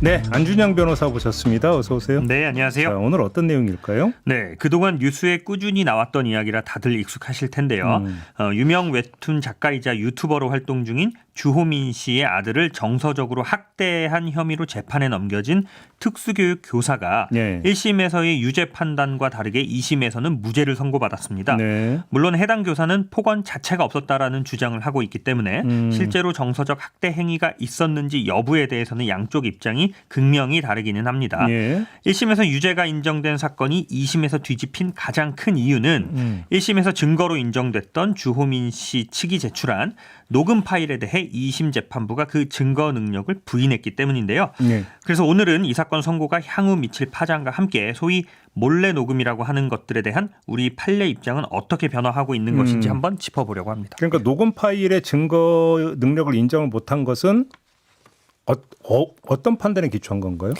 네, 안준영 변호사 모셨습니다. 어서 오세요. 네, 안녕하세요. 자, 오늘 어떤 내용일까요? 네, 그동안 뉴스에 꾸준히 나왔던 이야기라 다들 익숙하실 텐데요. 유명 웹툰 작가이자 유튜버로 활동 중인 주호민 씨의 아들을 정서적으로 학대한 혐의로 재판에 넘겨진 특수교육 교사가 네. 1심에서의 유죄 판단과 다르게 2심에서는 무죄를 선고받았습니다. 네. 물론 해당 교사는 폭언 자체가 없었다라는 주장을 하고 있기 때문에 실제로 정서적 학대 행위가 있었는지 여부에 대해서는 양쪽 입장이 극명히 다르기는 합니다. 예. 1심에서 유죄가 인정된 사건이 2심에서 뒤집힌 가장 큰 이유는 1심에서 증거로 인정됐던 주호민 씨 측이 제출한 녹음 파일에 대해 2심 재판부가 그 증거 능력을 부인했기 때문인데요. 네. 그래서 오늘은 이 사건 선고가 향후 미칠 파장과 함께 소위 몰래 녹음이라고 하는 것들에 대한 우리 판례 입장은 어떻게 변화하고 있는 것인지 한번 짚어보려고 합니다. 그러니까 녹음 파일의 증거 능력을 인정을 못한 것은 어떤 판단에 기초한 건가요?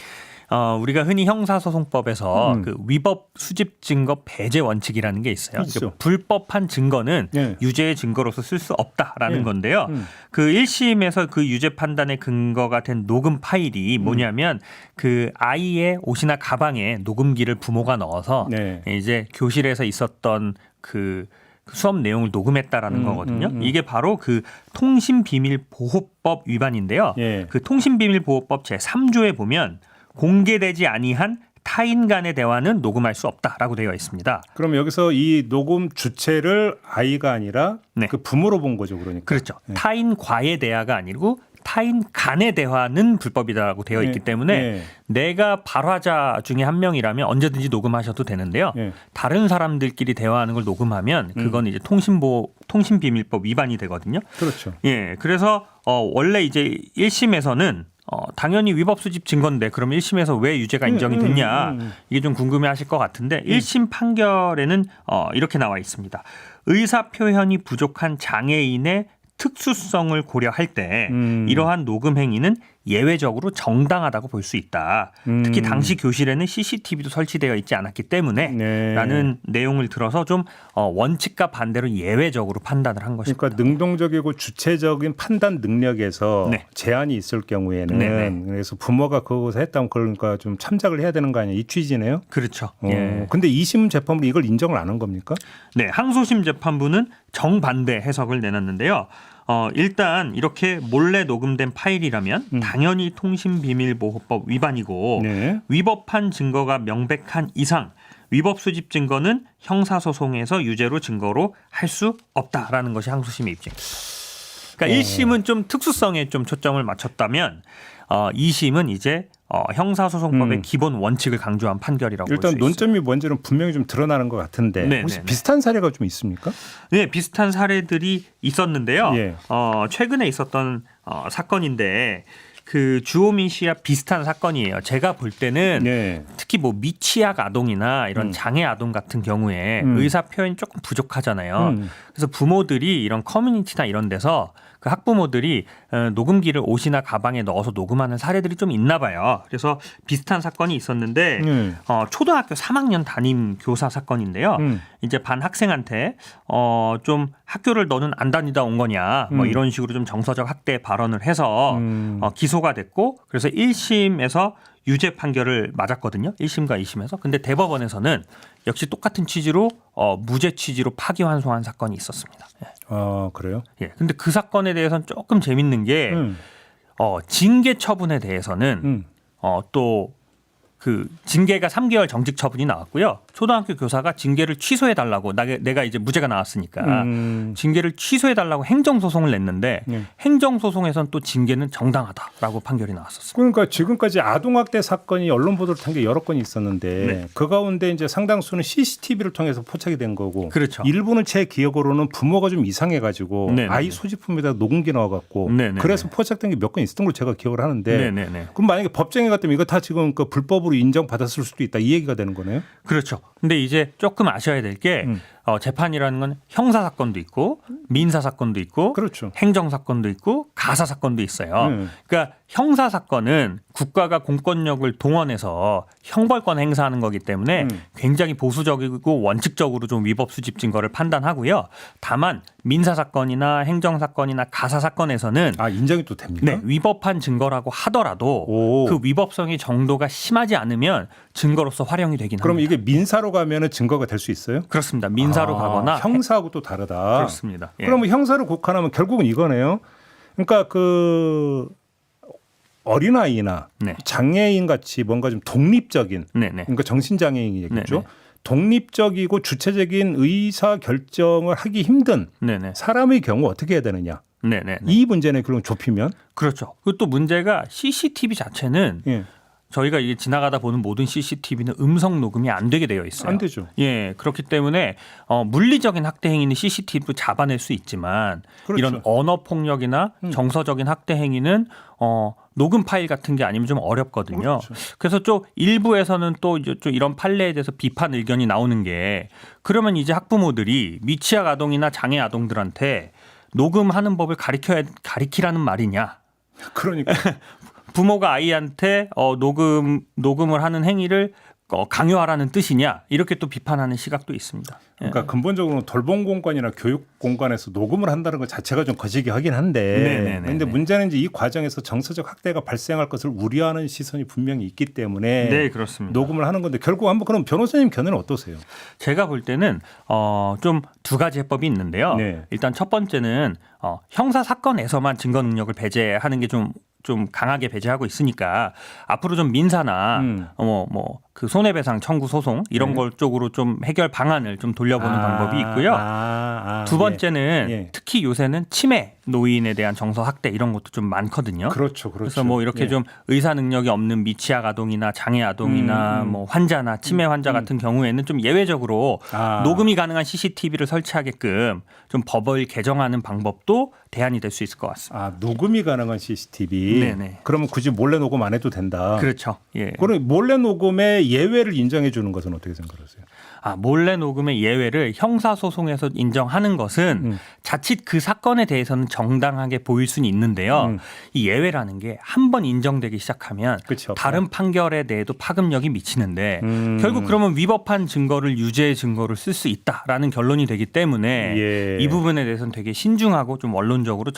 우리가 흔히 형사소송법에서 그 위법 수집 증거 배제 원칙이라는 게 있어요. 있죠. 불법한 증거는 예. 유죄의 증거로서 쓸 수 없다라는 예. 건데요. 그 1심에서 그 유죄 판단의 근거가 된 녹음 파일이 뭐냐면 그 아이의 옷이나 가방에 녹음기를 부모가 넣어서 네. 이제 교실에서 있었던 그 수업 내용을 녹음했다라는 거거든요. 이게 바로 그 통신비밀보호법 위반인데요. 예. 그 통신비밀보호법 제3조에 보면 공개되지 아니한 타인 간의 대화는 녹음할 수 없다라고 되어 있습니다. 그럼 여기서 이 녹음 주체를 아이가 아니라 네. 그 부모로 본 거죠, 그러니까. 그렇죠. 예. 타인과의 대화가 아니고 타인 간의 대화는 불법이다라고 되어 있기 예. 때문에 예. 내가 발화자 중에 한 명이라면 언제든지 녹음하셔도 되는데요. 예. 다른 사람들끼리 대화하는 걸 녹음하면 그건 이제 통신비밀법 위반이 되거든요. 그렇죠. 예, 그래서 원래 이제 1심에서는 당연히 위법 수집 증거인데 그럼 1심에서 왜 유죄가 인정이 됐냐 이게 좀 궁금해하실 것 같은데 1심 판결에는 이렇게 나와 있습니다. 의사 표현이 부족한 장애인의 특수성을 고려할 때 이러한 녹음 행위는 예외적으로 정당하다고 볼 수 있다. 특히 당시 교실에는 CCTV도 설치되어 있지 않았기 때문에 네. 라는 내용을 들어서 좀 원칙과 반대로 예외적으로 판단을 한 것입니다. 그러니까 능동적이고 주체적인 판단 능력에서 네. 제한이 있을 경우에는 네네. 그래서 부모가 그것을 했다면 그러니까 좀 참작을 해야 되는 거 아니에요? 이 취지네요. 그렇죠. 예. 근데 2심 재판부 이걸 인정을 안 한 겁니까? 네, 항소심 재판부는 정반대 해석을 내놨는데요. 일단 이렇게 몰래 녹음된 파일이라면 당연히 통신비밀보호법 위반이고 네. 위법한 증거가 명백한 이상 위법 수집 증거는 형사소송에서 유죄로 증거로 할 수 없다라는 것이 항소심의 입장입니다. 그러니까 1심은 좀 특수성에 좀 초점을 맞췄다면 2심은 이제 형사소송법의 기본 원칙을 강조한 판결이라고 볼 수 일단 있습니다. 논점이 뭔지는 분명히 좀 드러나는 것 같은데 네네네. 혹시 비슷한 사례가 좀 있습니까? 네, 비슷한 사례들이 있었는데요. 예. 최근에 있었던 사건인데 그 주호민 씨와 비슷한 사건이에요. 제가 볼 때는 네. 특히 뭐 미취학 아동이나 이런 장애 아동 같은 경우에 의사 표현이 조금 부족하잖아요. 그래서 부모들이 이런 커뮤니티나 이런 데서 그 학부모들이 녹음기를 옷이나 가방에 넣어서 녹음하는 사례들이 좀 있나 봐요. 그래서 비슷한 사건이 있었는데 초등학교 3학년 담임 교사 사건인데요. 이제 반 학생한테 좀 학교를 너는 안 다니다 온 거냐 뭐 이런 식으로 좀 정서적 학대 발언을 해서 기소가 됐고 그래서 1심에서 유죄 판결을 맞았거든요. 1심과 2심에서. 근데 대법원에서는 역시 똑같은 취지로 무죄 취지로 파기환송한 사건이 있었습니다. 예. 그래요? 예. 근데 그 사건에 대해서는 조금 재밌는 게 징계 처분에 대해서는 또 그 징계가 3개월 정직 처분이 나왔고요. 초등학교 교사가 징계를 취소해 달라고 내가 이제 무죄가 나왔으니까 징계를 취소해 달라고 행정소송을 냈는데 행정소송에서는 또 징계는 정당하다라고 판결이 나왔었습니다. 그러니까 지금까지 아동학대 사건이 언론 보도를 탄 게 여러 건이 있었는데 네. 그 가운데 이제 상당수는 CCTV를 통해서 포착이 된 거고 그렇죠. 일부는 제 기억으로는 부모가 좀 이상해가지고 네네네. 아이 소지품에다 녹음기 넣어갖고 네네네. 그래서 포착된 게 몇 건 있었던 걸 제가 기억을 하는데 네네네. 그럼 만약에 법정에 갔다면 이거 다 지금 그 불법으로 인정받았을 수도 있다 이 얘기가 되는 거네요. 그렇죠. 근데 이제 조금 아셔야 될 게 재판이라는 건 형사 사건도 있고 민사 사건도 있고 그렇죠. 행정 사건도 있고 가사 사건도 있어요. 그러니까 형사 사건은 국가가 공권력을 동원해서 형벌권 행사하는 거기 때문에 굉장히 보수적이고 원칙적으로 좀 위법 수집 증거를 판단하고요. 다만 민사 사건이나 행정 사건이나 가사 사건에서는 인정이 또 됩니까? 네, 위법한 증거라고 하더라도 그 위법성의 정도가 심하지 않으면 증거로서 활용이 되긴 그럼 합니다. 이게 민사로 가면은 증거가 될 수 있어요? 그렇습니다. 민사로 가거나 형사하고 또 다르다. 그렇습니다. 예. 그러면 형사를 국한하면 결국은 이거네요. 그러니까 그 어린아이나 네. 장애인 같이 뭔가 좀 독립적인 네네. 그러니까 정신장애인이겠죠. 네네. 독립적이고 주체적인 의사 결정을 하기 힘든 네네. 사람의 경우 어떻게 해야 되느냐. 네네. 이 문제는 그럼 좁히면 그렇죠. 그리고 또 문제가 CCTV 자체는 예. 저희가 이게 지나가다 보는 모든 CCTV는 음성 녹음이 안 되게 되어 있어요. 안 되죠. 예, 그렇기 때문에 물리적인 학대 행위는 CCTV로 잡아낼 수 있지만 그렇죠. 이런 언어 폭력이나 정서적인 학대 행위는 녹음 파일 같은 게 아니면 좀 어렵거든요. 그렇죠. 그래서 좀 일부에서는 또 좀 이런 판례에 대해서 비판 의견이 나오는 게 그러면 이제 학부모들이 미취학 아동이나 장애 아동들한테 녹음하는 법을 가리키라는 말이냐? 그러니까 부모가 아이한테 녹음을 하는 행위를 강요하라는 뜻이냐 이렇게 또 비판하는 시각도 있습니다. 그러니까 근본적으로 돌봄 공간이나 교육 공간에서 녹음을 한다는 것 자체가 좀 거시기 하긴 한데 네네네네. 그런데 문제는 이제 이 과정에서 정서적 학대가 발생할 것을 우려하는 시선이 분명히 있기 때문에 네, 그렇습니다. 녹음을 하는 건데 결국 한번 그럼 변호사님 견해는 어떠세요? 제가 볼 때는 좀 두 가지 해법이 있는데요. 네. 일단 첫 번째는 형사 사건에서만 증거 능력을 배제하는 게 좀 강하게 배제하고 있으니까 앞으로 좀 민사나 그 손해배상 청구 소송 이런 네. 걸 쪽으로 좀 해결 방안을 좀 돌려보는 방법이 있고요. 두 번째는 예. 특히 요새는 치매 노인에 대한 정서 학대 이런 것도 좀 많거든요. 그렇죠, 그렇죠. 그래서 뭐 이렇게 예. 좀 의사 능력이 없는 미취학 아동이나 장애 아동이나 뭐 환자나 치매 환자 같은 경우에는 좀 예외적으로 녹음이 가능한 CCTV를 설치하게끔 좀 법을 개정하는 방법도 대안이 될 수 있을 것 같습니다. 녹음이 가능한 CCTV. 네네. 그러면 굳이 몰래 녹음 안 해도 된다. 그렇죠. 예. 그럼 몰래 녹음의 예외를 인정해 주는 것은 어떻게 생각하세요? 몰래 녹음의 예외를 형사소송에서 인정하는 것은 자칫 그 사건에 대해서는 정당하게 보일 수는 있는데요. 이 예외라는 게 한 번 인정되기 시작하면 그쵸. 다른 판결에 대해도 파급력이 미치는데 결국 그러면 위법한 증거를 유죄의 증거를 쓸 수 있다라는 결론이 되기 때문에 예. 이 부분에 대해서는 되게 신중하고 좀 원론적으로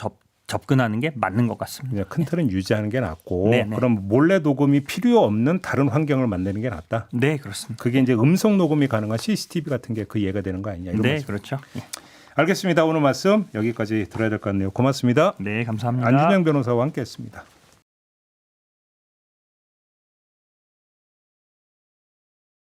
접근하는 게 맞는 것 같습니다. 그냥 큰 틀은 유지하는 게 낫고 네네. 그럼 몰래 녹음이 필요 없는 다른 환경을 만드는 게 낫다. 네, 그렇습니다. 그게 이제 음성 녹음이 가능한 CCTV 같은 게 그 예가 되는 거 아니냐 이런 네, 말씀. 그렇죠. 예. 알겠습니다. 오늘 말씀 여기까지 들어야 될 것 같네요. 고맙습니다. 네, 감사합니다. 안진영 변호사와 함께했습니다.